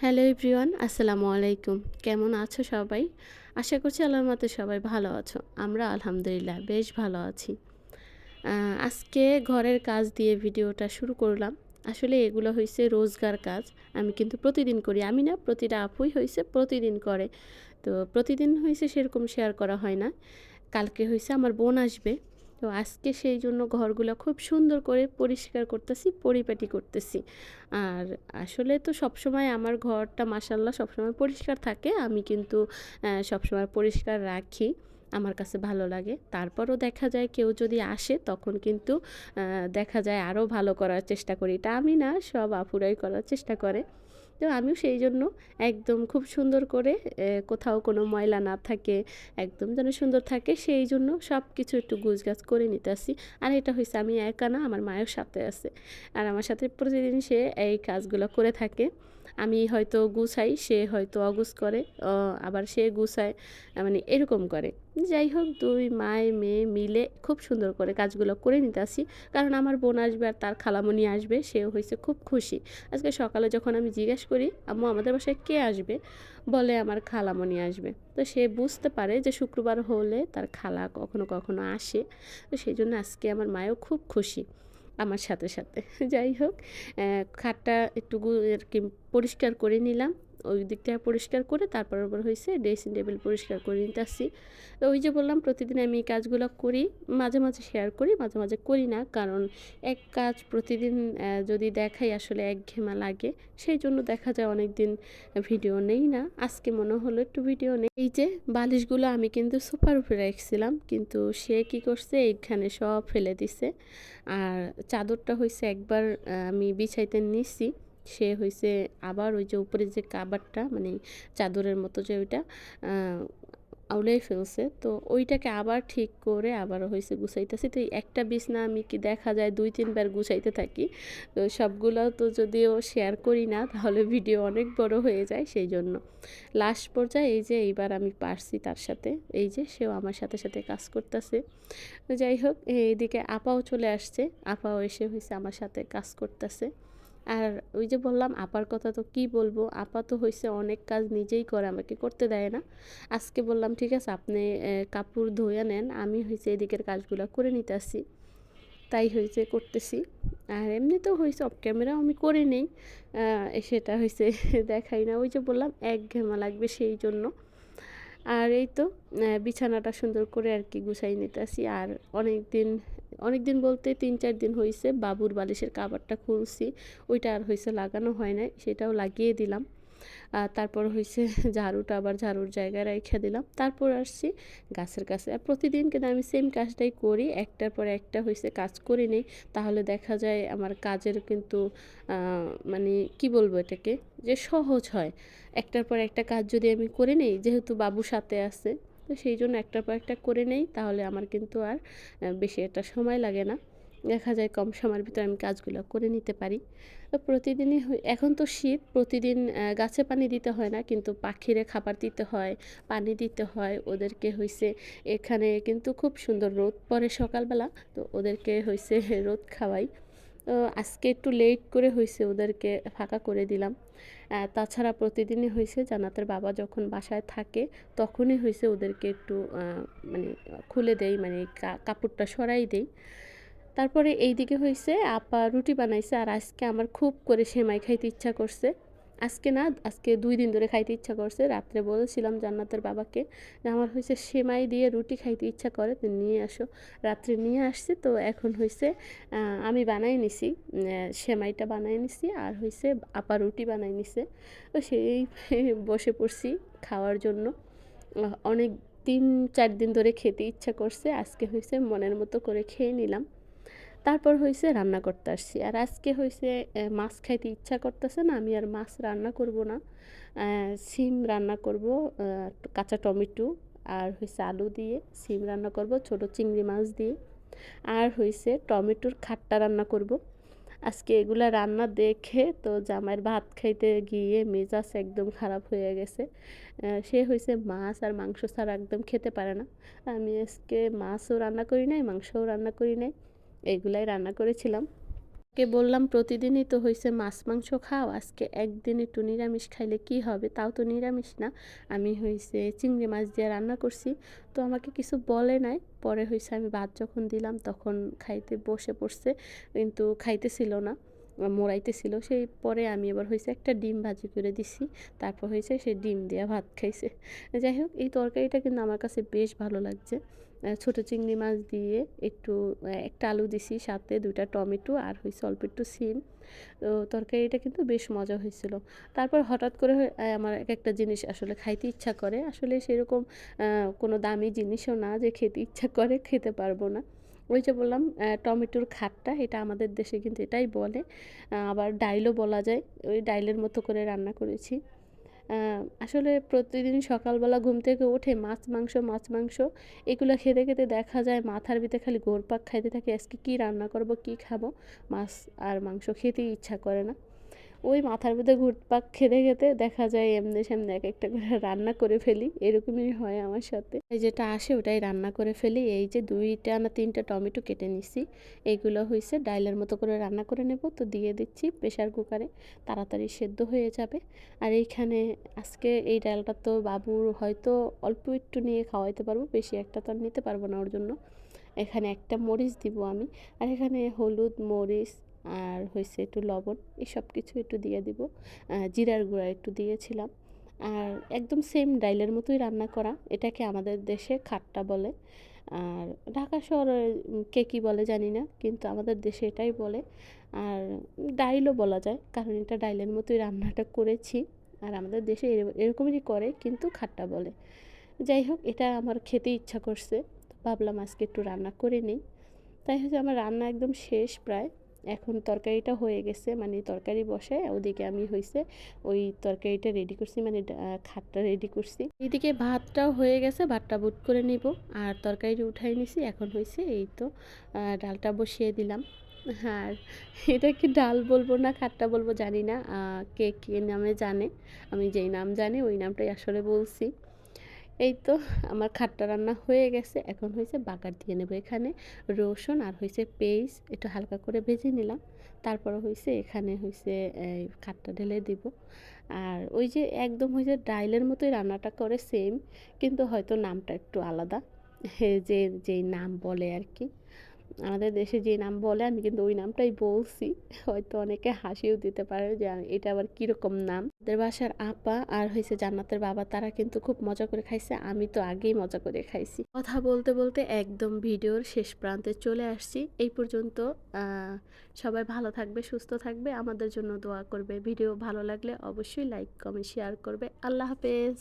Hello everyone, আসসালামু আলাইকুম। কেমন আছো সবাই? আশা করছি আল্লাহর মতে সবাই ভালো আছো। আমরা আলহামদুলিল্লাহ বেশ ভালো আছি। আজকে ঘরের কাজ দিয়ে ভিডিওটা শুরু করলাম। আসলে এগুলো হইছে রোজগার কাজ। আমি কিন্তু প্রতিদিন করি। আমি না, প্রতিটা আপুই হইছে প্রতিদিন করে। তো প্রতিদিন হইছে সেরকম শেয়ার করা হয় না। কালকে হইছে আমার বোন আসবে। তো আজকে সেই জন্য ঘরগুলো খুব সুন্দর করে পরিষ্কার করতেছি, পরিপাটি করতেছি। আর আসলে তো সবসময় আমার ঘরটা মাশাআল্লাহ সবসময় পরিষ্কার থাকে। আমি কিন্তু সবসময় পরিষ্কার রাখি। আমার কাছে ভালো লাগে। তারপরও দেখা যায় কেউ যদি আসে তখন কিন্তু দেখা যায় আরও ভালো করার চেষ্টা করি। এটা আমি না, সব আপুরাই করার চেষ্টা করে। তো আমিও সেই জন্য একদম খুব সুন্দর করে কোথাও কোনো ময়লা না থাকে, একদম যেন সুন্দর থাকে সেই জন্য সব কিছু একটু গুছগাছ করে নিতেছি। আর এটা হইছে আমি একা না, আমার মায়ের সাথে আছে। আর আমার সাথে প্রতিদিন সে এই কাজগুলো করে থাকে। আমি হয়তো গুছাই, সে হয়তো অগুছ করে, আবার সে গুছায়, মানে এরকম করে। যাই হোক, ২ মেয়ে মিলে খুব সুন্দর করে কাজগুলো করে নিতেছি। কারণ আমার বোন আসবে আর তার খালামণি আসবে, সেও হইছে খুব খুশি। আজকে সকালে যখন আমি জিজ্ঞেস করি, আম্মু আমাদের বাসায় কে আসবে? বলে আমার খালামণি আসবে। তো সে বুঝতে পারে যে শুক্রবার হলে তার খালা কখনো কখনো আসে। তো সেই জন্য আজকে আমার মায়ও খুব খুশি আমার সাথে সাথে। যাই হোক, খাটটা একটু আর কি পরিষ্কার করে নিলাম। ওই দিকটা পরিষ্কার করে তারপর আবার হয়েছে ড্রেসিং টেবিল পরিষ্কার করে নিতেছি। তো ওই যে বললাম প্রতিদিন আমি এই কাজগুলো করি, মাঝে মাঝে শেয়ার করি, মাঝে মাঝে করি না। কারণ এক কাজ প্রতিদিন যদি দেখাই আসলে একঘেয়েমা লাগে। সেই জন্য দেখা যায় অনেক দিন ভিডিও নেই না। আজকে মনে হলো একটু ভিডিও নেই। এই যে বালিশগুলো আমি কিন্তু সোফার উপরে রাখছিলাম, কিন্তু সে কি করছে এইখানে সব ফেলে দিছে। আর চাদরটা হইছে একবার আমি বিছাইতে নিছি, সে হইছে আবার ওই যে উপরে যে কাভারটা, মানে চাদরের মতো যে ওইটা আউলাই ফেলছে। তো ওইটাকে আবার ঠিক করে আবার হইছে গুছাইতেছি। তো এই একটা বিছনা আমি কি দেখা যায় ২-৩ বার গুছাইতে থাকি। তো সবগুলো তো যদিও শেয়ার করি না তাহলে ভিডিও অনেক বড় হয়ে যায়, সেই জন্য লাস্ট পর্যায়ে এই যে এইবার আমি পারছি তার সাথে। এই যে সেও আমার সাথে সাথে কাজ করতেছে। যাই হোক, এইদিকে আপাও চলে আসছে। আপাও এসে হইছে আমার সাথে কাজ করতেছে। আর ওই যে বললাম আপার কথা তো কি বলবো, আপা তো হইছে অনেক কাজ নিজেই করে, আমাকে করতে দেয় না। আজকে বললাম ঠিক আছে আপনি কাপড় ধুয়ে নেন, আমি হইছে এদিকের কাজগুলো করে নিতেছি। তাই হয়েছে করতেছি। আর এমনিতেও হয়েছে অফ ক্যামেরাও আমি করে নেই, সেটা হয়েছে দেখাই না। ওই যে বললাম একঘেয়েমা লাগবে সেই জন্য। আর এই তো বিছানাটা সুন্দর করে আর কি গুছাই নিতেছি। আর অনেক দিন বলতে ৩-৪ দিন হইছে বাবুর বালিশের কাভারটা খুলছি, ওইটা আর হইছে লাগানো হয় নাই, সেটাও লাগিয়ে দিলাম। তারপর হইছে ঝাড়ুটা আবার ঝাড়ুর জায়গায় রাইখা দিলাম। তারপর আসছি গাছের কাছে। আর প্রতিদিন কিন্তু আমি সেম কাজটাই করি। একটার পর একটা হইছে কাজ করে নেই। তাহলে দেখা যায় আমার কাজের কিন্তু আ মানে কি বলবো এটাকে? যে সহজ হয়। একটার পর একটা কাজ যদি আমি করে নেই, যেহেতু বাবু সাথে আছে, তো সেইজন্য একটার পর একটা করে নেই, তাহলে আমার কিন্তু আর বেশি একটা সময় লাগে না। দেখা যায় কম সময়ের ভিতরে আমি কাজগুলো করে নিতে পারি। তো প্রতিদিনই এখন তো শীত, প্রতিদিন গাছে পানি দিতে হয় না, কিন্তু পাখিরে খাবার দিতে হয়, পানি দিতে হয়। ওদেরকে হইছে এখানে কিন্তু খুব সুন্দর রোদ পড়ে সকালবেলা, তো ওদেরকে হইছে রোদ খাওয়াই। তো আজকে একটু লেট করে হইছে ওদেরকে ফাঁকা করে দিলাম। তাছাড়া প্রতিদিনই হইছে জান্নাতের বাবা যখন বাসায় থাকে তখনই হইছে ওদেরকে একটু মানে খুলে দেই, মানে কাপড়টা সরাই দেই। তারপরে এইদিকে হইছে আপা রুটি বানাইছে, আর আজকে আমার খুব করে সেমাই খাইতে ইচ্ছা করছে। আজকে না, আজকে ২ দিন ধরে খাইতে ইচ্ছা করছে। রাত্রে বলেছিলাম জান্নাতের বাবাকে যে আমার হইছে সেমাই দিয়ে রুটি খাইতে ইচ্ছা করে, তো নিয়ে আসো। রাত্রে নিয়ে আসছে, তো এখন হইছে আমি বানাই নিছি, সেমাইটা বানাই নিছি আর হইছে আপা রুটি বানাই নিছে। তো সেই বসে পড়ছি খাওয়ার জন্য। অনেক ৩-৪ দিন ধরে খেতে ইচ্ছা করছে। আজকে হইছে মনের মতো করে খেয়ে নিলাম। তারপর হইছে রান্না করতে আসছি। আর আজকে হইছে মাছ খাইতে ইচ্ছা করতেছে না, আমি আর মাছ রান্না করব না। সিম রান্না করব, কাঁচা টমেটো আর হইছে আলু দিয়ে সিম রান্না করব, ছোট চিংড়ি মাছ দিয়ে। আর হইছে টমেটোর খাট্টা রান্না করব। আজকে এগুলা রান্না দেখে তো জামাইয়ের ভাত খাইতে গিয়ে মেজাজ একদম খারাপ হয়ে গেছে। সে হইছে মাছ আর মাংস ছাড়া একদম খেতে পারে না। আমি আজকে মাছও রান্না করি নাই, মাংসও রান্না করি নাই, এগুলাই রান্না করেছিলাম। কে বললাম প্রতিদিনই তো হইছে মাছ মাংস খাও, আজকে একদিন একটু নিরামিষ খাইলে কি হবে, তাও তো নিরামিষ না, আমি হইছে চিংড়ি মাছ দিয়ে রান্না করছি। তো আমাকে কিছু বলে নাই, পরে হইছে আমি ভাত যখন দিলাম তখন খাইতে বসে পড়ছে, কিন্তু খাইতেছিল না, মোড়াইতেছিল। সেই পরে আমি এবার হয়েছে একটা ডিম ভাজি করে দিছি, তারপর হয়েছে সে ডিম দিয়ে ভাত খাইছে। যাই হোক, এই তরকারিটা কিন্তু আমার কাছে বেশ ভালো লাগছে। ছোট চিংড়ি মাছ দিয়ে একটু একটা আলু দিছি, সাথে 2টা টমেটো আর হয়েছে অল্প একটু সিম। তো তরকারিটা কিন্তু বেশ মজা হয়েছিল। তারপর হঠাৎ করে আমার একটা জিনিস আসলে খাইতে ইচ্ছা করে, আসলে সেরকম কোনো দামি জিনিসও না যে খেতে ইচ্ছা করে খেতে পারবো না। ওই যে বললাম টমেটোর খাট্টা, এটা আমাদের দেশে কিন্তু এটাই বলে, আবার ডাইলও বলা যায়। ওই ডাইলের মতো করে রান্না করেছি। আসলে প্রতিদিন সকালবেলা ঘুম থেকে উঠে মাছ মাংস মাছ মাংস এগুলো খেতে খেতে দেখা যায় মাথার ভিতরে খালি ঘুরপাক খাইতে থাকে, আজকে কী রান্না করব, কী খাবো। মাছ আর মাংস খেতেই ইচ্ছা করে না। ওই মাথার মধ্যে ঘুরপাক খেতে খেতে দেখা যায় এমনি সামনে এক একটা করে রান্না করে ফেলি, এরকমই হয় আমার সাথে। এই যেটা আসে ওটাই রান্না করে ফেলি। এই যে 2টা না 3টা টমেটো কেটে নিছি, এইগুলো হয়েছে ডাইলের মতো করে রান্না করে নেব, তো দিয়ে দিচ্ছি প্রেশার কুকারে, তাড়াতাড়ি সেদ্ধ হয়ে যাবে। আর এইখানে আজকে এই ডালটা তো বাবুর হয়তো অল্প একটু নিয়ে খাওয়াইতে পারবো, বেশি একটা তো আর নিতে পারবো না ওর জন্য। এখানে একটা মরিচ দিব আমি, আর এখানে হলুদ মরিচ আর হয়েছে একটু লবণ, এই সব কিছু একটু দিয়ে দিব। জিরার গুঁড়া একটু দিয়েছিলাম। আর একদম সেম ডাইলের মতোই রান্না করা, এটাকে আমাদের দেশে খাট্টা বলে। আর ঢাকা শহরে কে কী বলে জানি না, কিন্তু আমাদের দেশে এটাই বলে। আর ডাইলও বলা যায়, কারণ এটা ডাইলের মতোই রান্নাটা করেছি। আর আমাদের দেশে এরকমই করে, কিন্তু খাট্টা বলে। যাই হোক, এটা আমার খেতে ইচ্ছা করছে, ভাবলাম আজকে একটু রান্না করে নিই। তাই হচ্ছে আমার রান্না একদম শেষ প্রায়। এখন তরকারিটা হয়ে গেছে, মানে তরকারি বসে ওদিকে আমি হয়েছে ওই তরকারিটা রেডি করছি, মানে খাটটা রেডি করছি। এইদিকে ভাতটাও হয়ে গেছে, ভাতটা বুট করে নিব। আর তরকারিটা উঠাই নিছি, এখন হয়েছে এই তো ডালটা বসিয়ে দিলাম। আর এটা কি ডাল বলবো না খাট্টা বলবো জানি না, কে কে নামে জানে, আমি যেই নাম জানি ওই নামটাই আসলে বলছি। এই তো আমার খাট্টা রান্না হয়ে গেছে, এখন হয়েছে বাগার দিয়ে নেব। এখানে রসুন আর হয়েছে পেঁয়াজ একটু হালকা করে ভেজে নিলাম, তারপরে হয়েছে এখানে হয়েছে এই খাট্টা ঢেলে দিব। আর ওই যে একদম হয়েছে ডাইলের মতোই রান্নাটা করে সেম, কিন্তু হয়তো নামটা একটু আলাদা, যে যেই নাম বলে আর কি, আমাদের দেশে যে নাম বলে আমি কিন্তু ওই নামটাই বলছি। হয়তো অনেকে হাসিও দিতে পারে যে এটা আবার কীরকম নাম। ওদের বাসার আপা আর হয়েছে জান্নাতের বাবা, তারা কিন্তু খুব মজা করে খাইছে, আমি তো আগেই মজা করে খাইছি। কথা বলতে বলতে একদম ভিডিওর শেষ প্রান্তে চলে আসছি। এই পর্যন্ত সবাই ভালো থাকবে, সুস্থ থাকবে, আমাদের জন্য দোয়া করবে। ভিডিও ভালো লাগলে অবশ্যই লাইক কমেন্ট শেয়ার করবে। আল্লাহ হাফেজ।